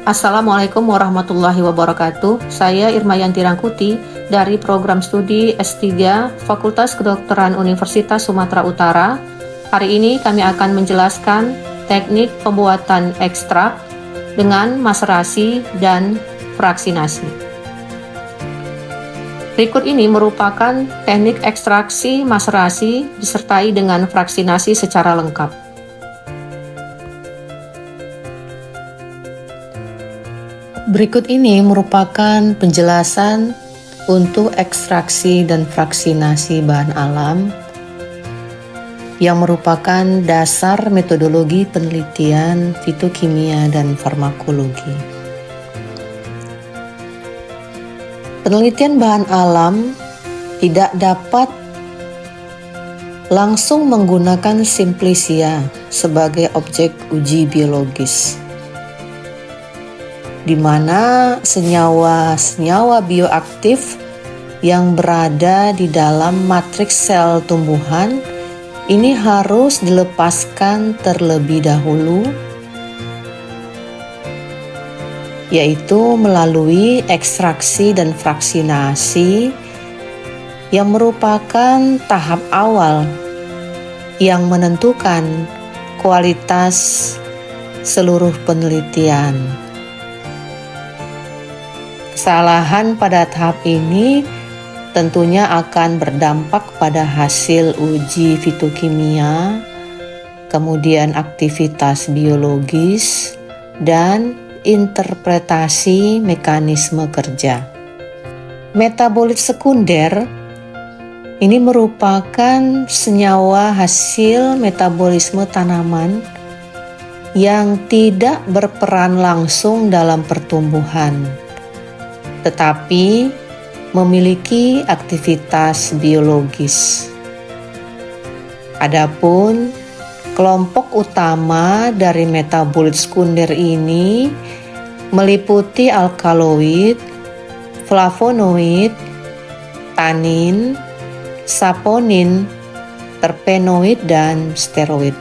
Assalamualaikum warahmatullahi wabarakatuh. Saya Irma Yanti Rangkuti dari Program Studi S3 Fakultas Kedokteran Universitas Sumatera Utara. Hari ini kami akan menjelaskan teknik pembuatan ekstrak dengan maserasi dan fraksinasi. Berikut ini merupakan teknik ekstraksi maserasi disertai dengan fraksinasi secara lengkap. Berikut ini merupakan penjelasan untuk ekstraksi dan fraksinasi bahan alam yang merupakan dasar metodologi penelitian fitokimia dan farmakologi. Penelitian bahan alam tidak dapat langsung menggunakan simplicia sebagai objek uji biologis, di mana senyawa-senyawa bioaktif yang berada di dalam matriks sel tumbuhan ini harus dilepaskan terlebih dahulu, yaitu melalui ekstraksi dan fraksinasi yang merupakan tahap awal yang menentukan kualitas seluruh penelitian. Kesalahan pada tahap ini tentunya akan berdampak pada hasil uji fitokimia, kemudian aktivitas biologis, dan interpretasi mekanisme kerja. Metabolit sekunder ini merupakan senyawa hasil metabolisme tanaman yang tidak berperan langsung dalam pertumbuhan, tetapi memiliki aktivitas biologis. Adapun kelompok utama dari metabolit sekunder ini meliputi alkaloid, flavonoid, tanin, saponin, terpenoid, dan steroid.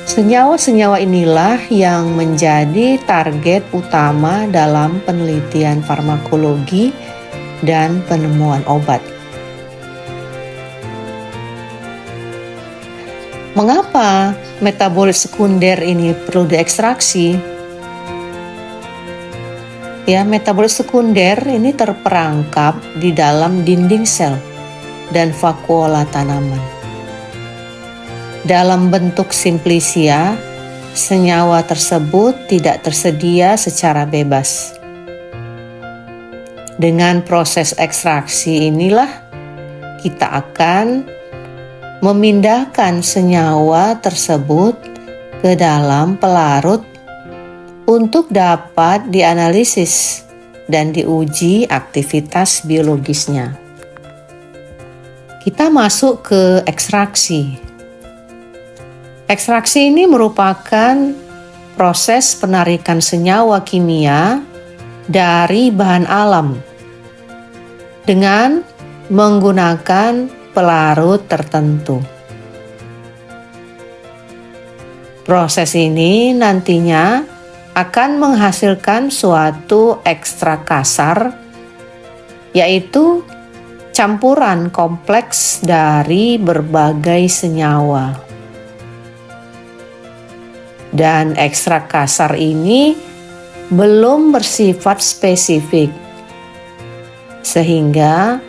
Senyawa-senyawa inilah yang menjadi target utama dalam penelitian farmakologi dan penemuan obat. Mengapa metabolit sekunder ini perlu diekstraksi? Metabolit sekunder ini terperangkap di dalam dinding sel dan vakuola tanaman. Dalam bentuk simplicia, senyawa tersebut tidak tersedia secara bebas. Dengan proses ekstraksi inilah kita akan memindahkan senyawa tersebut ke dalam pelarut untuk dapat dianalisis dan diuji aktivitas biologisnya. Kita masuk ke ekstraksi. Ekstraksi ini merupakan proses penarikan senyawa kimia dari bahan alam dengan menggunakan pelarut tertentu. Proses ini nantinya akan menghasilkan suatu ekstrak kasar, yaitu campuran kompleks dari berbagai senyawa. Dan ekstrak kasar ini belum bersifat spesifik, sehingga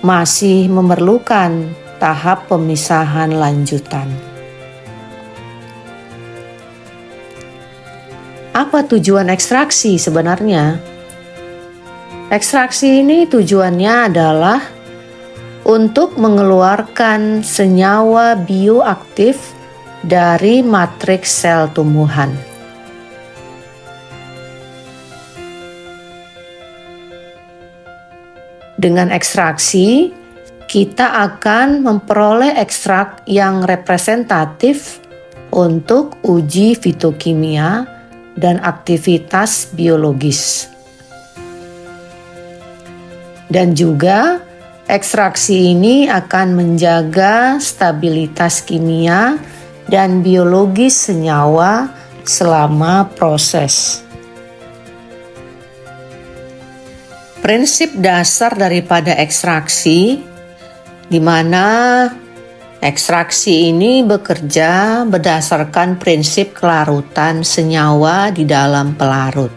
masih memerlukan tahap pemisahan lanjutan. Apa tujuan ekstraksi sebenarnya? Ekstraksi ini tujuannya adalah untuk mengeluarkan senyawa bioaktif dari matriks sel tumbuhan. Dengan ekstraksi, kita akan memperoleh ekstrak yang representatif untuk uji fitokimia dan aktivitas biologis. Dan juga ekstraksi ini akan menjaga stabilitas kimia dan biologis senyawa selama proses. Prinsip dasar daripada ekstraksi, di mana ekstraksi ini bekerja berdasarkan prinsip kelarutan senyawa di dalam pelarut.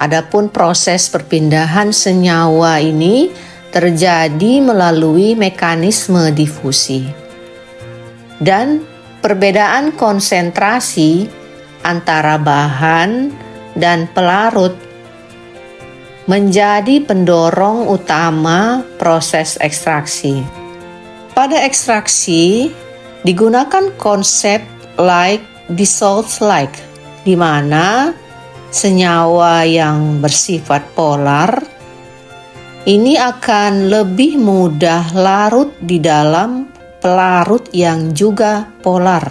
Adapun proses perpindahan senyawa ini terjadi melalui mekanisme difusi. Dan perbedaan konsentrasi antara bahan dan pelarut menjadi pendorong utama proses ekstraksi. Pada ekstraksi digunakan konsep like dissolves like, di mana senyawa yang bersifat polar ini akan lebih mudah larut di dalam pelarut yang juga polar.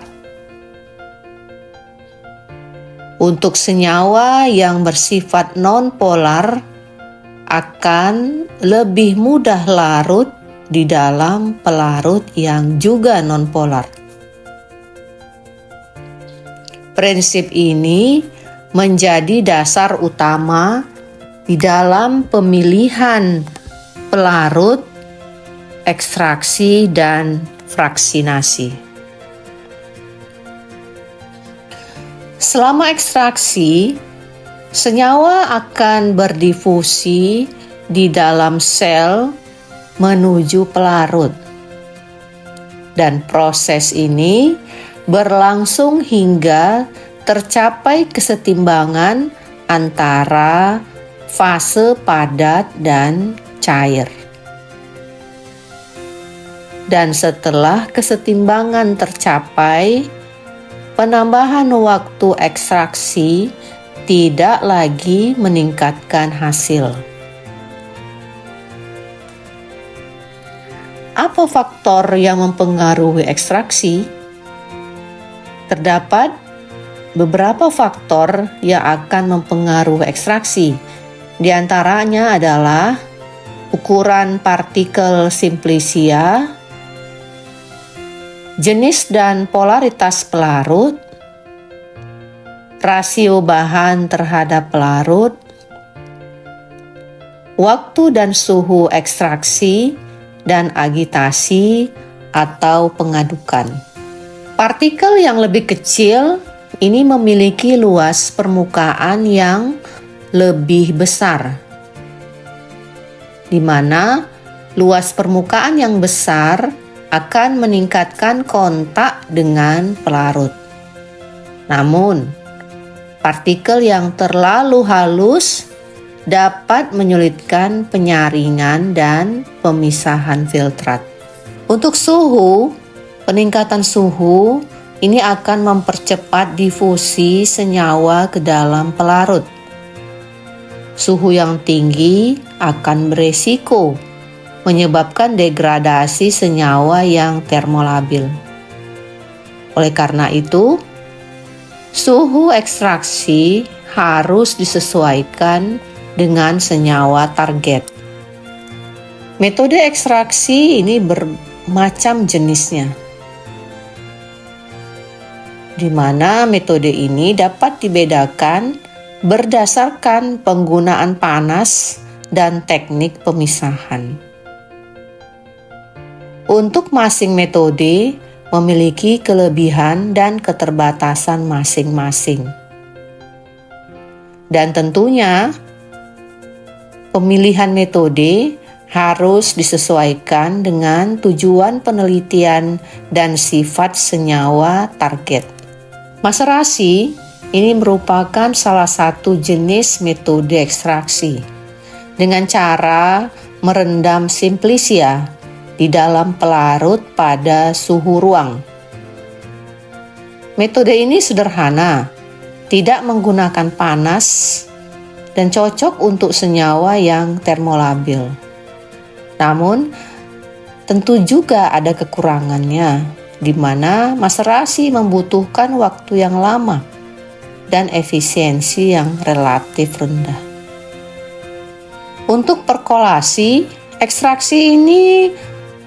Untuk senyawa yang bersifat non-polar akan lebih mudah larut di dalam pelarut yang juga non-polar. Prinsip ini menjadi dasar utama di dalam pemilihan pelarut, ekstraksi, dan fraksinasi. Selama ekstraksi, senyawa akan berdifusi di dalam sel menuju pelarut. Dan proses ini berlangsung hingga tercapai kesetimbangan antara fase padat dan cair. Dan setelah kesetimbangan tercapai, penambahan waktu ekstraksi tidak lagi meningkatkan hasil. Apa faktor yang mempengaruhi ekstraksi? Terdapat beberapa faktor yang akan mempengaruhi ekstraksi. Di antaranya adalah ukuran partikel simplicia, jenis dan polaritas pelarut, rasio bahan terhadap pelarut, waktu dan suhu ekstraksi, dan agitasi atau pengadukan. Partikel yang lebih kecil ini memiliki luas permukaan yang lebih besar, di mana luas permukaan yang besar akan meningkatkan kontak dengan pelarut. Namun, partikel yang terlalu halus dapat menyulitkan penyaringan dan pemisahan filtrat. Untuk suhu, peningkatan suhu ini akan mempercepat difusi senyawa ke dalam pelarut. Suhu yang tinggi akan beresiko menyebabkan degradasi senyawa yang termolabil. Oleh karena itu, suhu ekstraksi harus disesuaikan dengan senyawa target. Metode ekstraksi ini bermacam jenisnya, di mana metode ini dapat dibedakan berdasarkan penggunaan panas dan teknik pemisahan. Untuk masing metode memiliki kelebihan dan keterbatasan masing-masing. Dan tentunya pemilihan metode harus disesuaikan dengan tujuan penelitian dan sifat senyawa target. Maserasi ini merupakan salah satu jenis metode ekstraksi dengan cara merendam simplicia di dalam pelarut pada suhu ruang. Metode ini sederhana, tidak menggunakan panas, dan cocok untuk senyawa yang termolabil. Namun, tentu juga ada kekurangannya, di mana maserasi membutuhkan waktu yang lama dan efisiensi yang relatif rendah. Untuk perkolasi, ekstraksi ini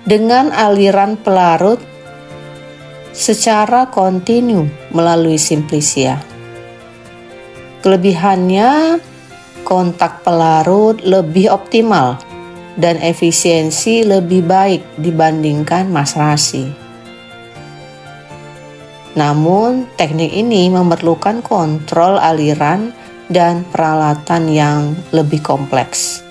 dengan aliran pelarut secara kontinu melalui Simplisia. Kelebihannya, kontak pelarut lebih optimal dan efisiensi lebih baik dibandingkan masrasi. Namun, teknik ini memerlukan kontrol aliran dan peralatan yang lebih kompleks.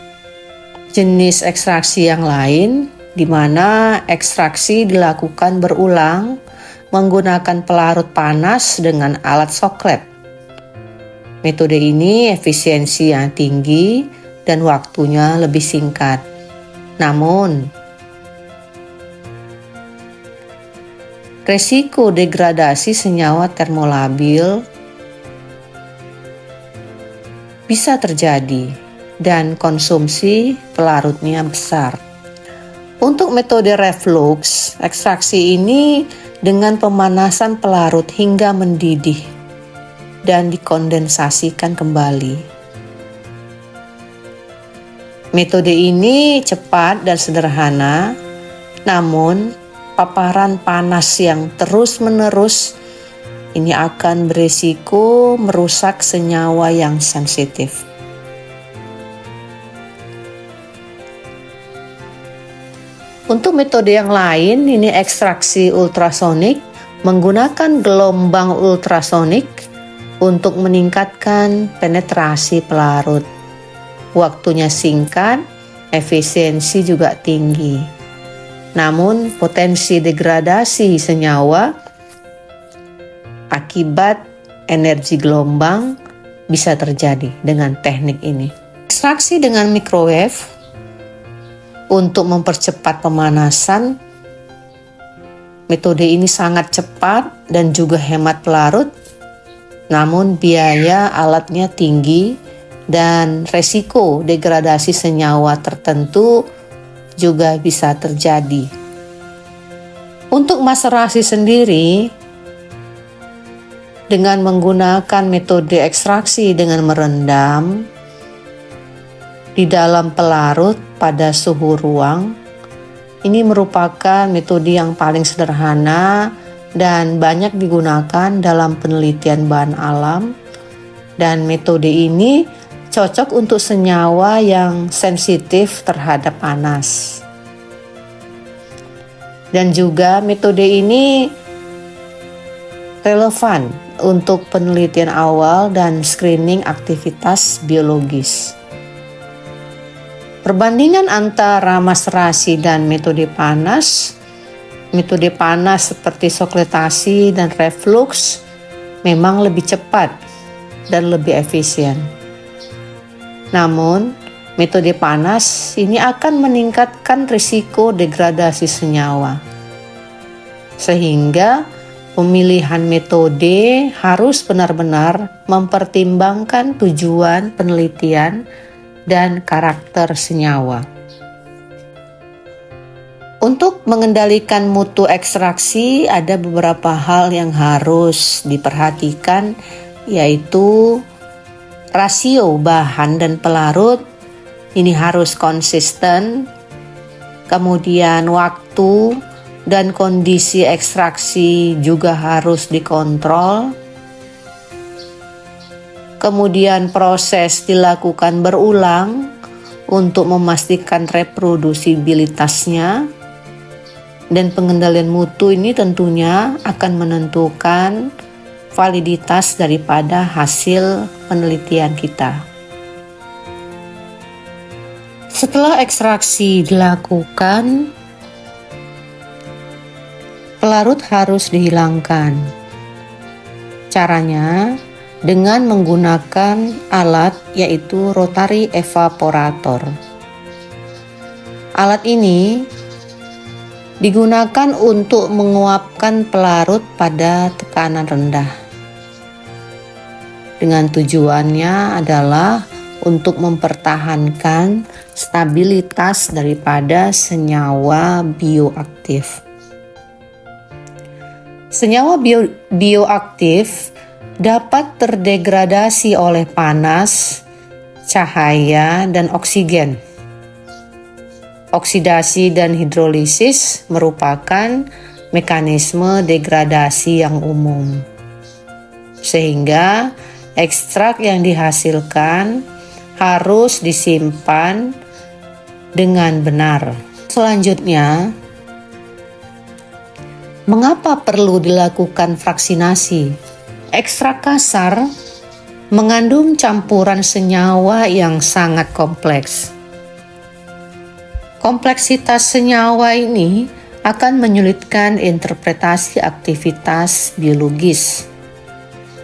Jenis ekstraksi yang lain, di mana ekstraksi dilakukan berulang menggunakan pelarut panas dengan alat soklet. Metode ini efisiensinya tinggi dan waktunya lebih singkat. Namun, resiko degradasi senyawa termolabil bisa terjadi dan konsumsi pelarutnya besar. Untuk metode reflux, ekstraksi ini dengan pemanasan pelarut hingga mendidih dan dikondensasikan kembali. Metode ini cepat dan sederhana, namun paparan panas yang terus-menerus ini akan berisiko merusak senyawa yang sensitif. Untuk metode yang lain, ini ekstraksi ultrasonik menggunakan gelombang ultrasonik untuk meningkatkan penetrasi pelarut. Waktunya singkat, efisiensi juga tinggi. Namun, potensi degradasi senyawa akibat energi gelombang bisa terjadi dengan teknik ini. Ekstraksi dengan microwave untuk mempercepat pemanasan. Metode ini sangat cepat dan juga hemat pelarut, namun biaya alatnya tinggi dan resiko degradasi senyawa tertentu juga bisa terjadi. Untuk maserasi sendiri, dengan menggunakan metode ekstraksi dengan merendam di dalam pelarut pada suhu ruang, ini merupakan metode yang paling sederhana dan banyak digunakan dalam penelitian bahan alam, dan metode ini cocok untuk senyawa yang sensitif terhadap panas. Dan juga metode ini relevan untuk penelitian awal dan screening aktivitas biologis. Perbandingan antara maserasi dan metode panas seperti sokletasi dan reflux memang lebih cepat dan lebih efisien. Namun, metode panas ini akan meningkatkan risiko degradasi senyawa. Sehingga pemilihan metode harus benar-benar mempertimbangkan tujuan penelitian dan karakter senyawa. Untuk mengendalikan mutu ekstraksi, ada beberapa hal yang harus diperhatikan, yaitu rasio bahan dan pelarut ini harus konsisten, kemudian waktu dan kondisi ekstraksi juga harus dikontrol. Kemudian proses dilakukan berulang untuk memastikan reprodusibilitasnya. Dan pengendalian mutu ini tentunya akan menentukan validitas daripada hasil penelitian kita. Setelah ekstraksi dilakukan, pelarut harus dihilangkan. Caranya dengan menggunakan alat yaitu rotary evaporator. Alat ini digunakan untuk menguapkan pelarut pada tekanan rendah. Dengan tujuannya adalah untuk mempertahankan stabilitas daripada senyawa bioaktif. Senyawa bioaktif dapat terdegradasi oleh panas, cahaya, dan oksigen. Oksidasi dan hidrolisis merupakan mekanisme degradasi yang umum. Sehingga ekstrak yang dihasilkan harus disimpan dengan benar. Selanjutnya, mengapa perlu dilakukan fraksinasi? Ekstrak kasar mengandung campuran senyawa yang sangat kompleks. Kompleksitas senyawa ini akan menyulitkan interpretasi aktivitas biologis,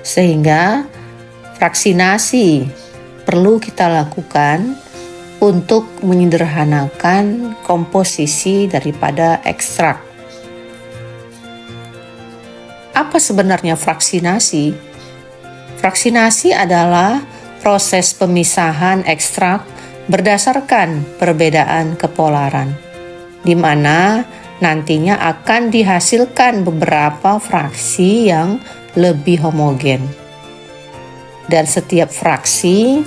sehingga fraksinasi perlu kita lakukan untuk menyederhanakan komposisi daripada ekstrak. Apa sebenarnya fraksinasi? Fraksinasi adalah proses pemisahan ekstrak berdasarkan perbedaan kepolaran, di mana nantinya akan dihasilkan beberapa fraksi yang lebih homogen. Dan setiap fraksi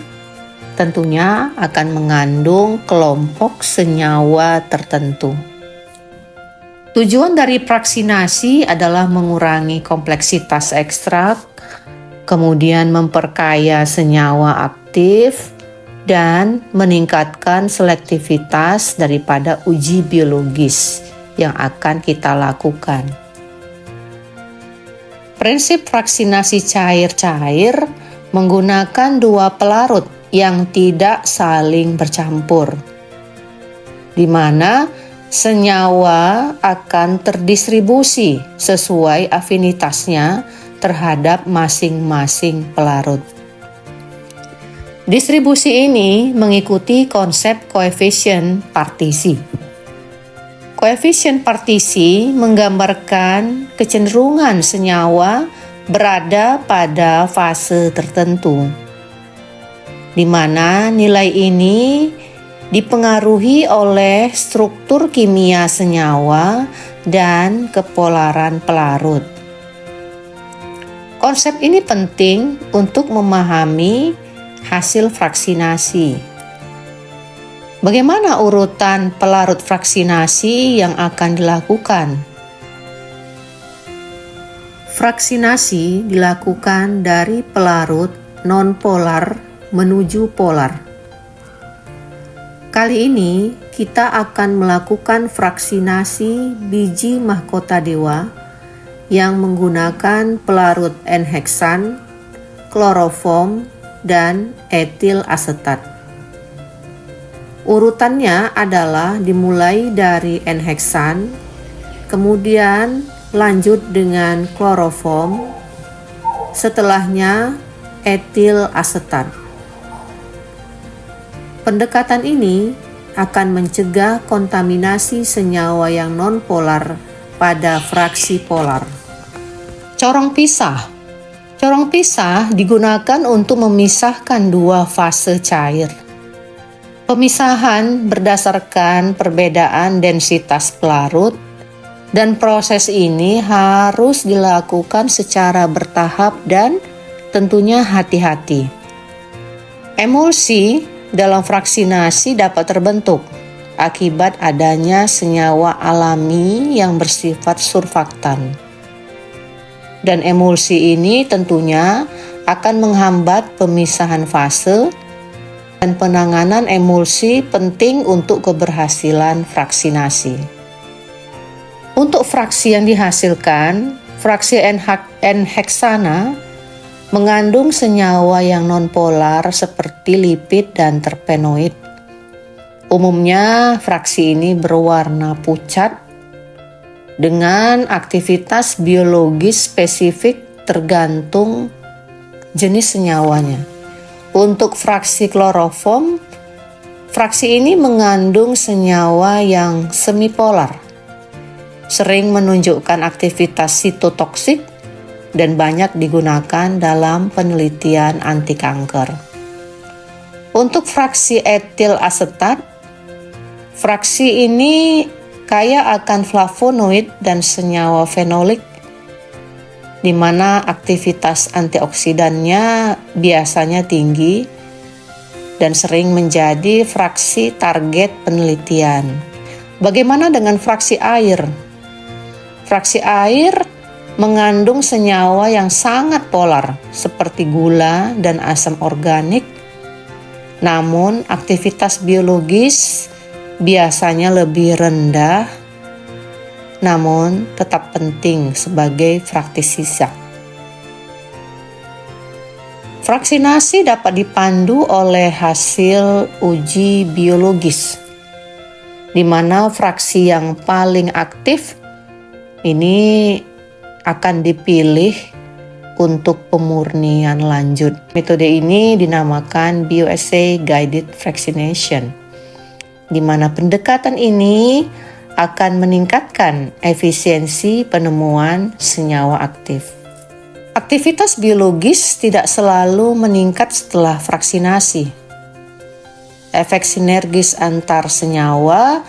tentunya akan mengandung kelompok senyawa tertentu. Tujuan dari fraksinasi adalah mengurangi kompleksitas ekstrak, kemudian memperkaya senyawa aktif, dan meningkatkan selektivitas daripada uji biologis yang akan kita lakukan. Prinsip fraksinasi cair-cair menggunakan dua pelarut yang tidak saling bercampur, di mana senyawa akan terdistribusi sesuai afinitasnya terhadap masing-masing pelarut. Distribusi ini mengikuti konsep koefisien partisi. Koefisien partisi menggambarkan kecenderungan senyawa berada pada fase tertentu, di mana nilai ini dipengaruhi oleh struktur kimia senyawa dan kepolaran pelarut. Konsep ini penting untuk memahami hasil fraksinasi. Bagaimana urutan pelarut fraksinasi yang akan dilakukan? Fraksinasi dilakukan dari pelarut non-polar menuju polar. Kali ini kita akan melakukan fraksinasi biji mahkota dewa yang menggunakan pelarut N-heksan, kloroform, dan etil asetat. Urutannya adalah dimulai dari N-heksan, kemudian lanjut dengan kloroform, setelahnya etil asetat. Pendekatan ini akan mencegah kontaminasi senyawa yang non-polar pada fraksi polar. Corong pisah. Corong pisah digunakan untuk memisahkan dua fase cair. Pemisahan berdasarkan perbedaan densitas pelarut, dan proses ini harus dilakukan secara bertahap dan tentunya hati-hati. Emulsi dalam fraksinasi dapat terbentuk akibat adanya senyawa alami yang bersifat surfaktan. Dan emulsi ini tentunya akan menghambat pemisahan fase, dan penanganan emulsi penting untuk keberhasilan fraksinasi. Untuk fraksi yang dihasilkan, fraksi N-heksana mengandung senyawa yang nonpolar seperti lipid dan terpenoid. Umumnya fraksi ini berwarna pucat dengan aktivitas biologis spesifik tergantung jenis senyawanya. Untuk fraksi kloroform, fraksi ini mengandung senyawa yang semipolar, sering menunjukkan aktivitas sitotoksik dan banyak digunakan dalam penelitian anti kanker. Untuk fraksi etil asetat, fraksi ini kaya akan flavonoid dan senyawa fenolik, di mana aktivitas antioksidannya biasanya tinggi dan sering menjadi fraksi target penelitian. Bagaimana dengan fraksi air? Fraksi air mengandung senyawa yang sangat polar seperti gula dan asam organik. Namun aktivitas biologis biasanya lebih rendah, namun tetap penting sebagai fraksi sisa. Fraksinasi dapat dipandu oleh hasil uji biologis, di mana fraksi yang paling aktif ini akan dipilih untuk pemurnian lanjut. Metode ini dinamakan bioassay guided fractionation, di mana pendekatan ini akan meningkatkan efisiensi penemuan senyawa aktif. Aktivitas biologis tidak selalu meningkat setelah fraksinasi. Efek sinergis antar senyawa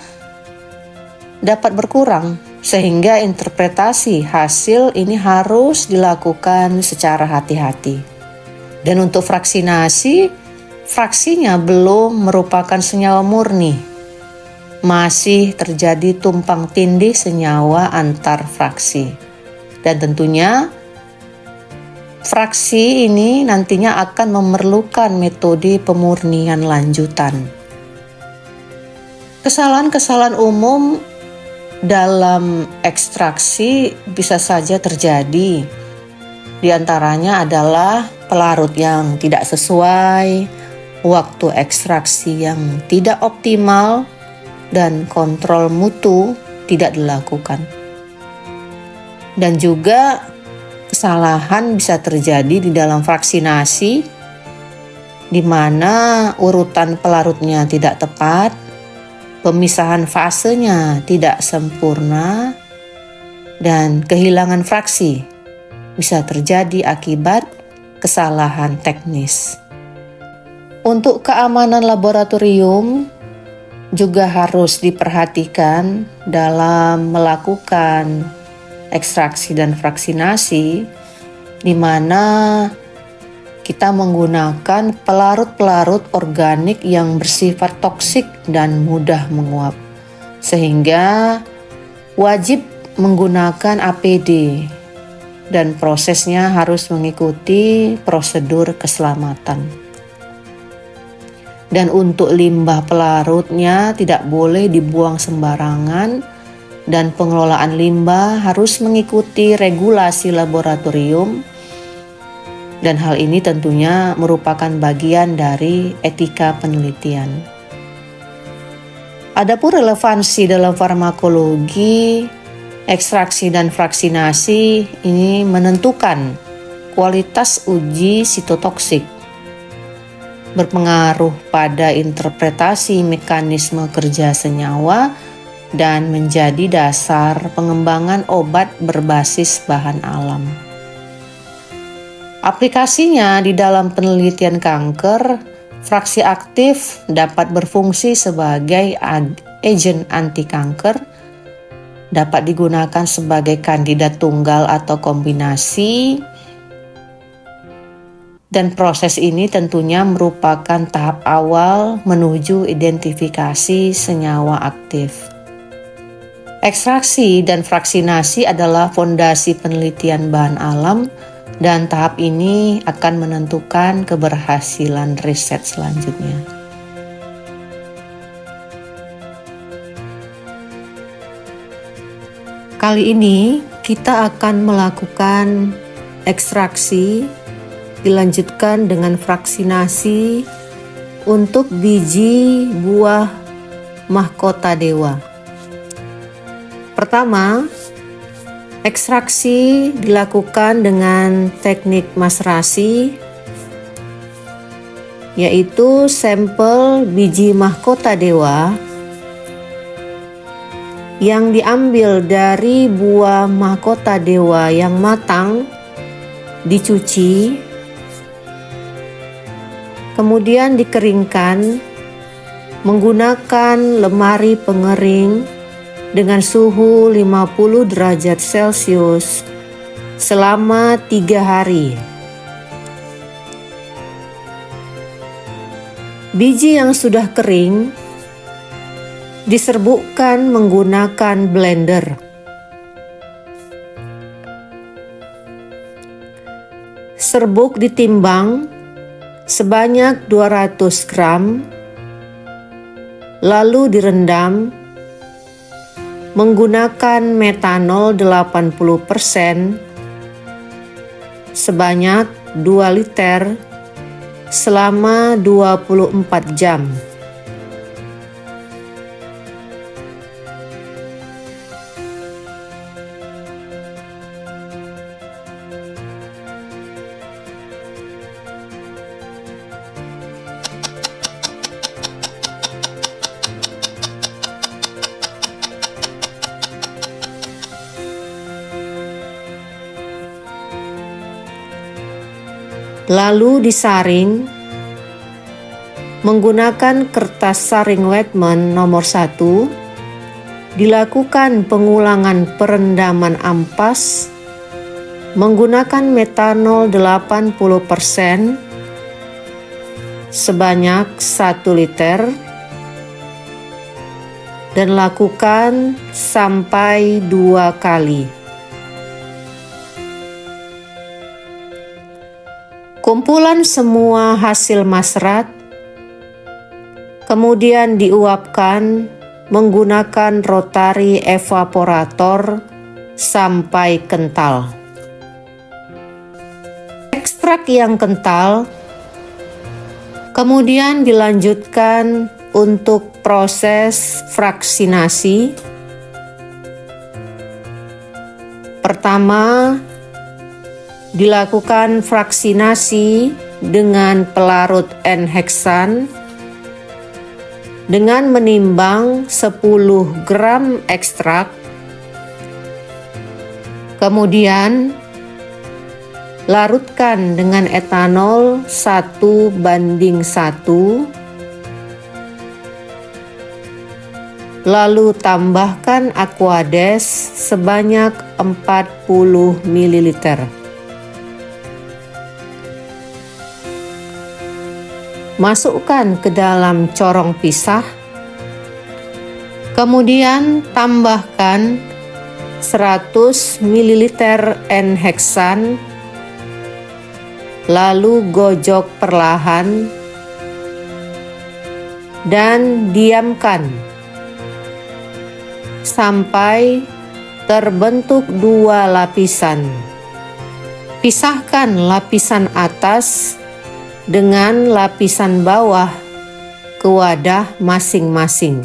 dapat berkurang, sehingga interpretasi hasil ini harus dilakukan secara hati-hati. Dan untuk fraksinasi, fraksinya belum merupakan senyawa murni. Masih terjadi tumpang tindih senyawa antar fraksi. Dan tentunya fraksi ini nantinya akan memerlukan metode pemurnian lanjutan. Kesalahan-kesalahan umum dalam ekstraksi bisa saja terjadi. Di antaranya adalah pelarut yang tidak sesuai, waktu ekstraksi yang tidak optimal, dan kontrol mutu tidak dilakukan. Dan juga kesalahan bisa terjadi di dalam fraksinasi, di mana urutan pelarutnya tidak tepat, pemisahan fasenya tidak sempurna, dan kehilangan fraksi bisa terjadi akibat kesalahan teknis. Untuk keamanan laboratorium juga harus diperhatikan dalam melakukan ekstraksi dan fraksinasi, di mana kita menggunakan pelarut-pelarut organik yang bersifat toksik dan mudah menguap, sehingga wajib menggunakan APD dan prosesnya harus mengikuti prosedur keselamatan. Dan untuk limbah pelarutnya tidak boleh dibuang sembarangan, dan pengelolaan limbah harus mengikuti regulasi laboratorium, dan hal ini tentunya merupakan bagian dari etika penelitian. Adapun relevansi dalam farmakologi, ekstraksi dan fraksinasi ini menentukan kualitas uji sitotoksik, berpengaruh pada interpretasi mekanisme kerja senyawa, dan menjadi dasar pengembangan obat berbasis bahan alam. Aplikasinya di dalam penelitian kanker, fraksi aktif dapat berfungsi sebagai agen anti kanker, dapat digunakan sebagai kandidat tunggal atau kombinasi, dan proses ini tentunya merupakan tahap awal menuju identifikasi senyawa aktif. Ekstraksi dan fraksinasi adalah fondasi penelitian bahan alam, dan tahap ini akan menentukan keberhasilan riset selanjutnya. Kali ini kita akan melakukan ekstraksi, dilanjutkan dengan fraksinasi untuk biji buah mahkota dewa. Pertama, ekstraksi dilakukan dengan teknik maserasi, yaitu sampel biji mahkota dewa yang diambil dari buah mahkota dewa yang matang dicuci, kemudian dikeringkan menggunakan lemari pengering dengan suhu 50 derajat Celcius selama 3 hari. Biji yang sudah kering diserbukkan menggunakan blender. Serbuk ditimbang sebanyak 200 gram, lalu direndam menggunakan metanol 80% sebanyak 2 liter selama 24 jam. Lalu disaring menggunakan kertas saring Wetman nomor 1. Dilakukan pengulangan perendaman ampas menggunakan metanol 80% sebanyak 1 liter dan lakukan sampai 2 kali. Kumpulan semua hasil masrat kemudian diuapkan menggunakan rotary evaporator sampai kental. Ekstrak yang kental kemudian dilanjutkan untuk proses fraksinasi. Pertama, dilakukan fraksinasi dengan pelarut N-heksan dengan menimbang 10 gram ekstrak. Kemudian larutkan dengan etanol 1:1, lalu tambahkan Aquades sebanyak 40 ml. Masukkan ke dalam corong pisah, kemudian tambahkan 100 ml N-heksan, lalu gojok perlahan dan diamkan sampai terbentuk 2 lapisan. Pisahkan lapisan atas dengan lapisan bawah ke wadah masing-masing.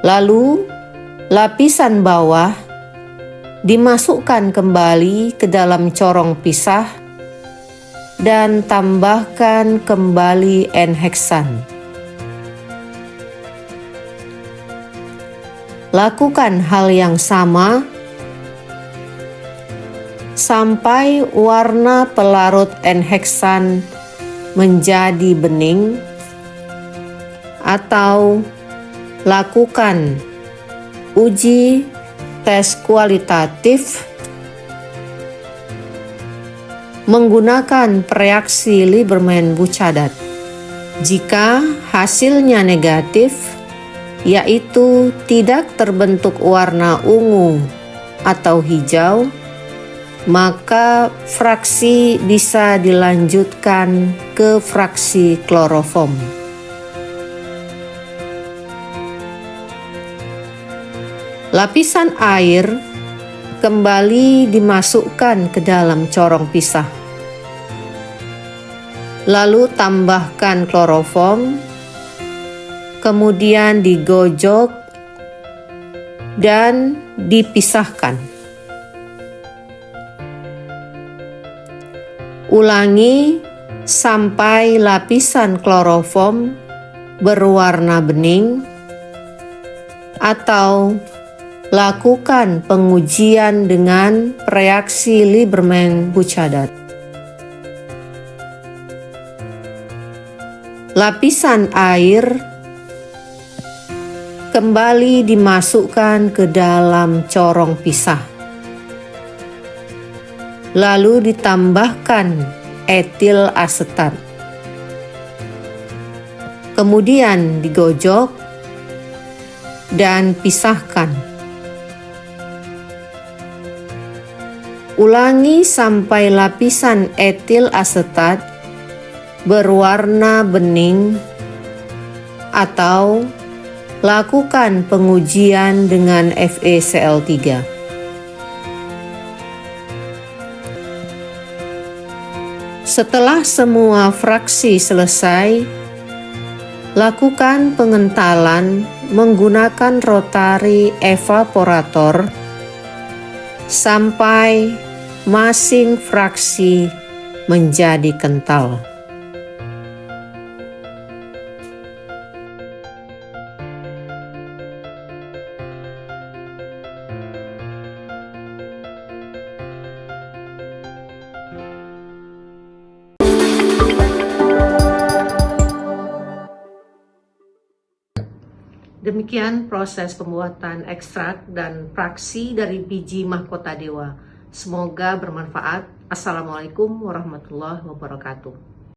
Lalu, lapisan bawah dimasukkan kembali ke dalam corong pisah dan tambahkan kembali N-heksan. Lakukan hal yang sama sampai warna pelarut N-heksan menjadi bening, atau lakukan uji tes kualitatif menggunakan reaksi Lieberman-Buchanan. Jika hasilnya negatif, yaitu tidak terbentuk warna ungu atau hijau, maka fraksi bisa dilanjutkan ke fraksi kloroform. Lapisan air kembali dimasukkan ke dalam corong pisah. Lalu tambahkan kloroform, kemudian digojok dan dipisahkan. Ulangi sampai lapisan kloroform berwarna bening, atau lakukan pengujian dengan reaksi Lieberman-Buchanan. Lapisan air kembali dimasukkan ke dalam corong pisah. Lalu ditambahkan etil asetat. Kemudian digojok dan pisahkan. Ulangi sampai lapisan etil asetat berwarna bening atau lakukan pengujian dengan FeCl3. Setelah semua fraksi selesai, lakukan pengentalan menggunakan rotary evaporator sampai masing fraksi menjadi kental. Demikian proses pembuatan ekstrak dan fraksi dari biji mahkota dewa. Semoga bermanfaat. Assalamualaikum warahmatullahi wabarakatuh.